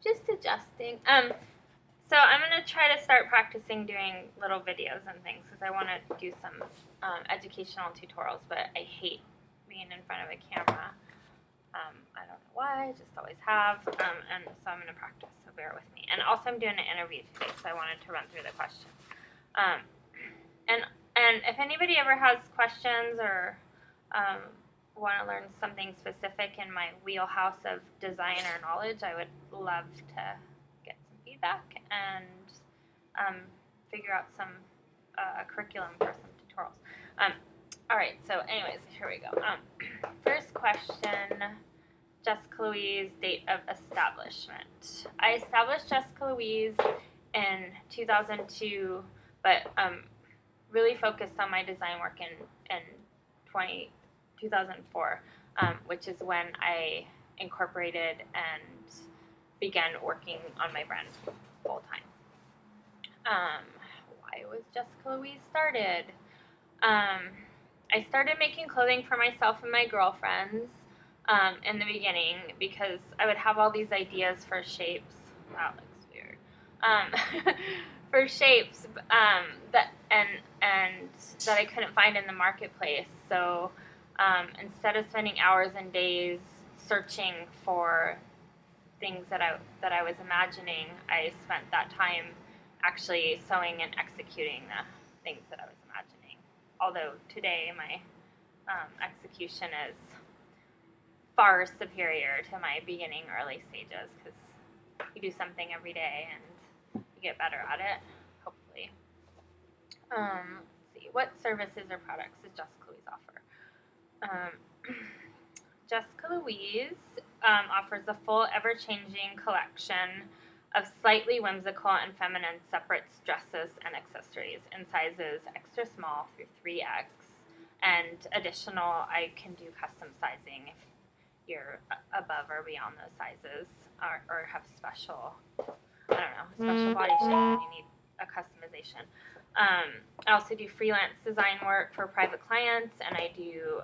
Just adjusting. So I'm gonna try to start practicing doing little videos and things because I want to do some educational tutorials, but I hate being in front of a camera. I don't know why, I just always have. And so I'm gonna practice. So bear with me. And also I'm doing an interview today, so I wanted to run through the questions. And if anybody ever has questions or want to learn something specific in my wheelhouse of design or knowledge, I would love to get some feedback and figure out some curriculum for some tutorials. All right, so anyways, here we go. First question, Jessica Louise, date of establishment. I established Jessica Louise in 2002, but really focused on my design work in 2004, which is when I incorporated and began working on my brand full time. Why was Jessica Louise started? I started making clothing for myself and my girlfriends in the beginning because I would have all these ideas for shapes. Wow, that looks weird. For shapes that I couldn't find in the marketplace. So instead of spending hours and days searching for things that I was imagining, I spent that time actually sewing and executing the things that I was imagining. Although today my execution is far superior to my beginning early stages because you do something every day and you get better at it, hopefully. Let's see, what services or products does Jessica Louise offer? Jessica Louise offers a full, ever-changing collection of slightly whimsical and feminine separates, dresses, and accessories in sizes extra small through 3X. And additional, I can do custom sizing if you're above or beyond those sizes or have special, I don't know, special body shape and you need a customization. I also do freelance design work for private clients, and I do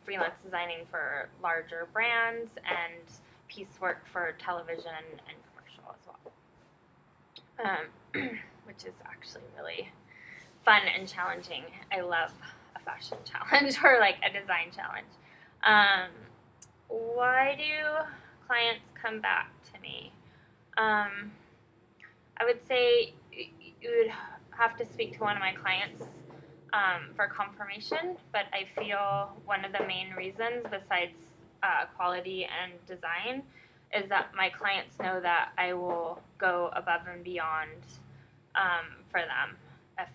freelance designing for larger brands and piecework for television and commercial as well, which is actually really fun and challenging. I love a fashion challenge or like a design challenge. Why do clients come back to me? I would say you would have to speak to one of my clients for confirmation, but I feel one of the main reasons besides quality and design is that my clients know that I will go above and beyond for them. If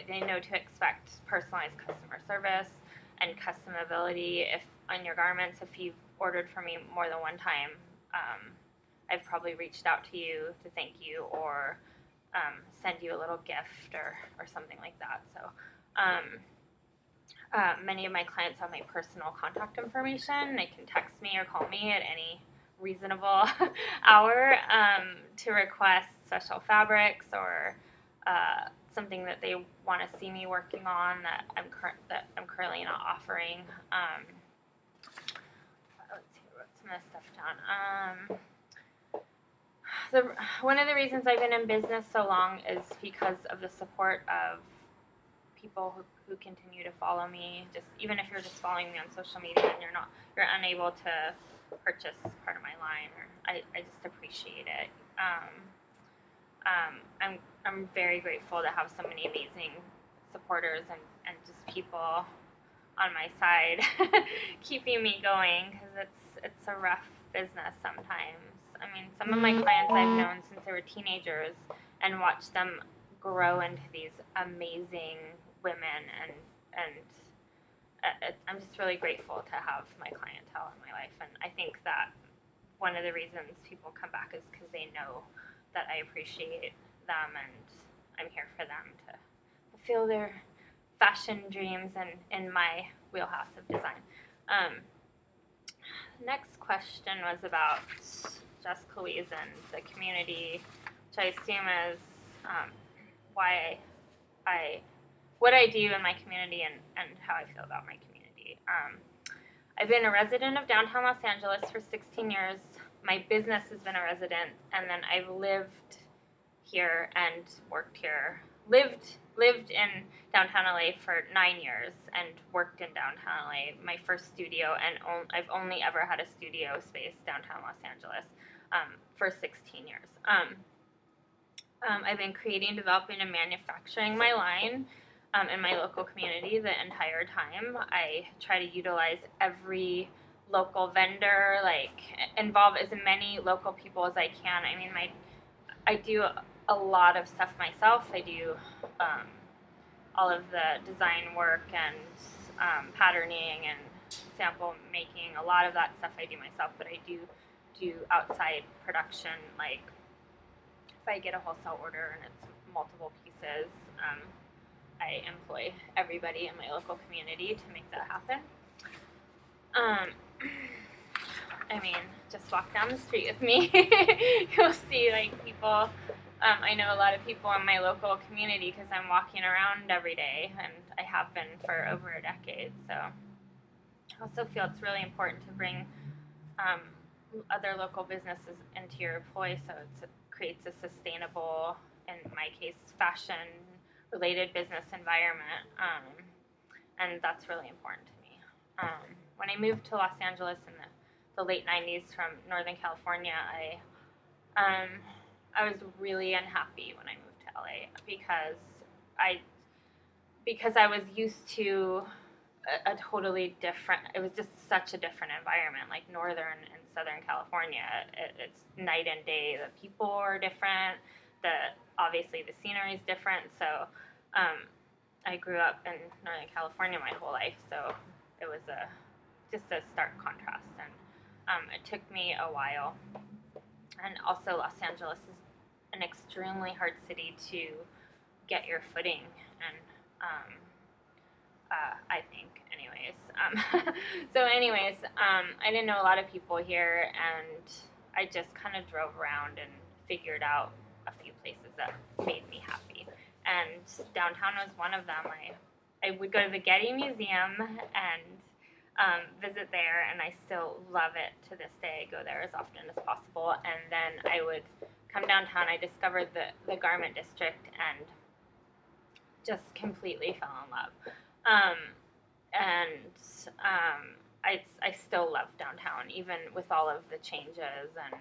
they know to expect personalized customer service and customability. If on your garments, if you've ordered from me more than one time, I've probably reached out to you to thank you or send you a little gift or something like that. So many of my clients have my personal contact information. They can text me or call me at any reasonable hour to request special fabrics or something that they want to see me working on that I'm currently not offering. Let's see, I wrote some of this stuff down. One of the reasons I've been in business so long is because of the support of people who continue to follow me. Just even if you're just following me on social media and you're unable to purchase part of my line, or I just appreciate it. I'm very grateful to have so many amazing supporters and just people on my side keeping me going because it's a rough business sometimes. I mean, some of my clients I've known since they were teenagers and watched them grow into these amazing women and I'm just really grateful to have my clientele in my life, and I think that one of the reasons people come back is because they know that I appreciate them and I'm here for them to fulfill their fashion dreams and in my wheelhouse of design. Next question was about Jessica Louise and the community, which I assume is what I do in my community and how I feel about my community. I've been a resident of downtown Los Angeles for 16 years. my business has been a resident, and then I've lived here and worked here. Lived in downtown LA for 9 years and worked in downtown LA. My first studio, and I've only ever had a studio space downtown Los Angeles for 16 years. I've been creating, developing, and manufacturing my line in my local community the entire time. I try to utilize every local vendor, like involve as many local people as I can. I mean, I do a lot of stuff myself. I do all of the design work and patterning and sample making. A lot of that stuff I do myself, but I do outside production. Like if I get a wholesale order and it's multiple pieces, I employ everybody in my local community to make that happen. I mean, just walk down the street with me. You'll see like people. I know a lot of people in my local community because I'm walking around every day, and I have been for over a decade. So I also feel it's really important to bring other local businesses into your employ, so it creates a sustainable, in my case, fashion-related business environment, and that's really important to me. When I moved to Los Angeles in the late 90s from Northern California, I was really unhappy when I moved to LA because I was used to a totally different, it was just such a different environment, like Northern and Southern California. It's night and day. The people are different. Obviously the scenery is different. So I grew up in Northern California my whole life, so it was just a stark contrast, and it took me a while. And also Los Angeles is an extremely hard city to get your footing, and I think, anyways. I didn't know a lot of people here, and I just kind of drove around and figured out a few places that made me happy. And downtown was one of them. I would go to the Getty Museum and visit there, and I still love it to this day. I go there as often as possible. And then I would come downtown. I discovered the garment district and just completely fell in love. I still love downtown, even with all of the changes and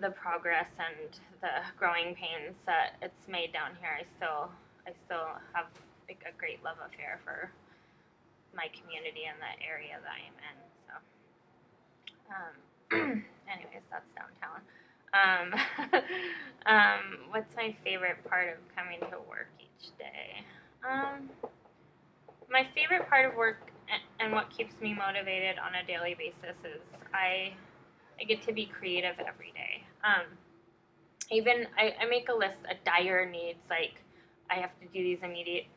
the progress and the growing pains that it's made down here. I still have like a great love affair for my community and the area that I'm in. So, anyways, that's downtown. What's my favorite part of coming to work each day? My favorite part of work and what keeps me motivated on a daily basis is I get to be creative every day. Even I make a list of dire needs, like I have to do these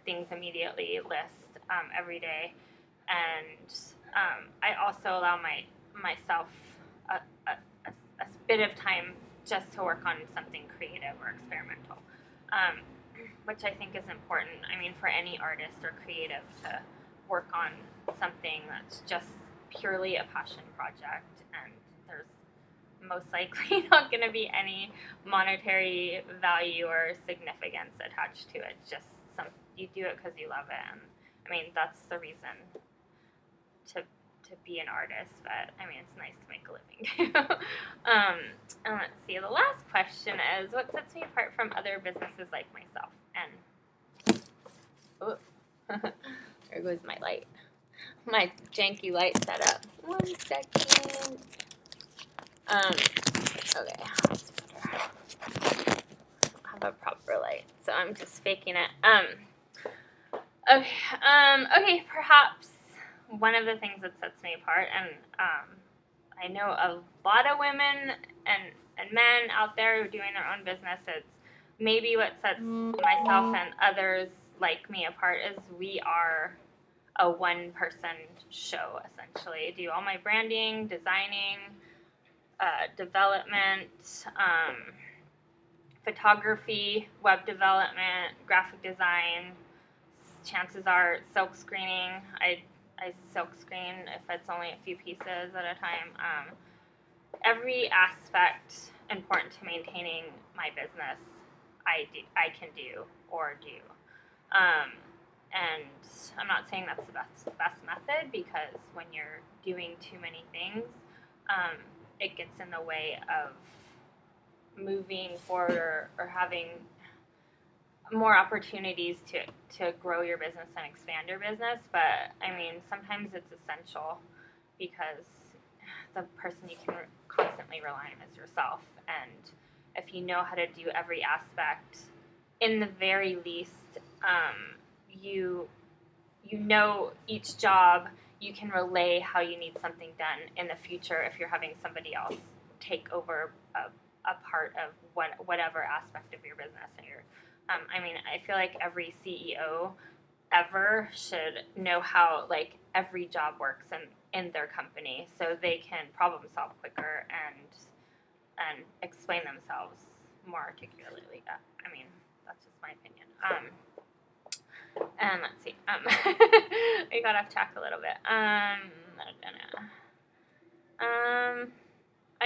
things immediately list every day, and I also allow myself a bit of time just to work on something creative or experimental, which I think is important. I mean, for any artist or creative to work on something that's just purely a passion project, and there's most likely not going to be any monetary value or significance attached to it. Just you do it because you love it, and I mean that's the reason to be an artist. But I mean it's nice to make a living too. And let's see. The last question is, what sets me apart from other businesses like myself? And oh, there goes my light. My janky light setup. 1 second. Okay. I have a proper light, so I'm just faking it. Okay, perhaps one of the things that sets me apart, and I know a lot of women and men out there who are doing their own business, it's maybe what sets myself and others like me apart is we are a one-person show, essentially. I do all my branding, designing, development, photography, web development, graphic design. Chances are silk screening. I silk screen if it's only a few pieces at a time. every aspect important to maintaining my business, I can do or do. And I'm not saying that's the best method, because when you're doing too many things, it gets in the way of moving forward, or having more opportunities to grow your business and expand your business. But I mean, sometimes it's essential, because the person you can constantly rely on is yourself. And if you know how to do every aspect, in the very least, you know each job, you can relay how you need something done in the future if you're having somebody else take over a part of whatever aspect of your business. And I mean, I feel like every CEO ever should know how, like, every job works in their company, so they can problem solve quicker and explain themselves more articulately. I mean, that's just my opinion. And let's see. We got off track a little bit. I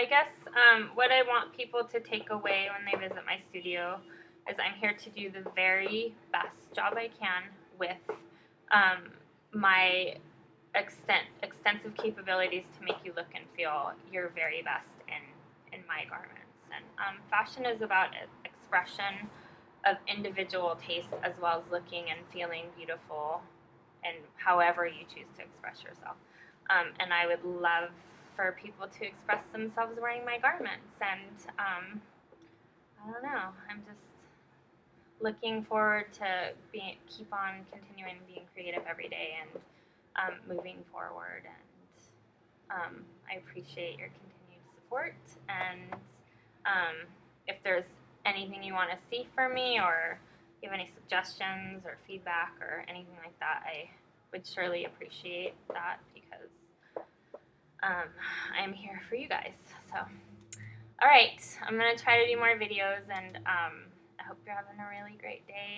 guess what I want people to take away when they visit my studio is I'm here to do the very best job I can with my extensive capabilities to make you look and feel your very best in my garments. And fashion is about expression of individual taste, as well as looking and feeling beautiful, and however you choose to express yourself. And I would love for people to express themselves wearing my garments. And I don't know, I'm just looking forward to keep on continuing being creative every day, and moving forward. And I appreciate your continued support. And if there's anything you want to see from me, or you have any suggestions or feedback or anything like that, I would surely appreciate that, because I'm here for you guys. So, all right, I'm going to try to do more videos, and I hope you're having a really great day.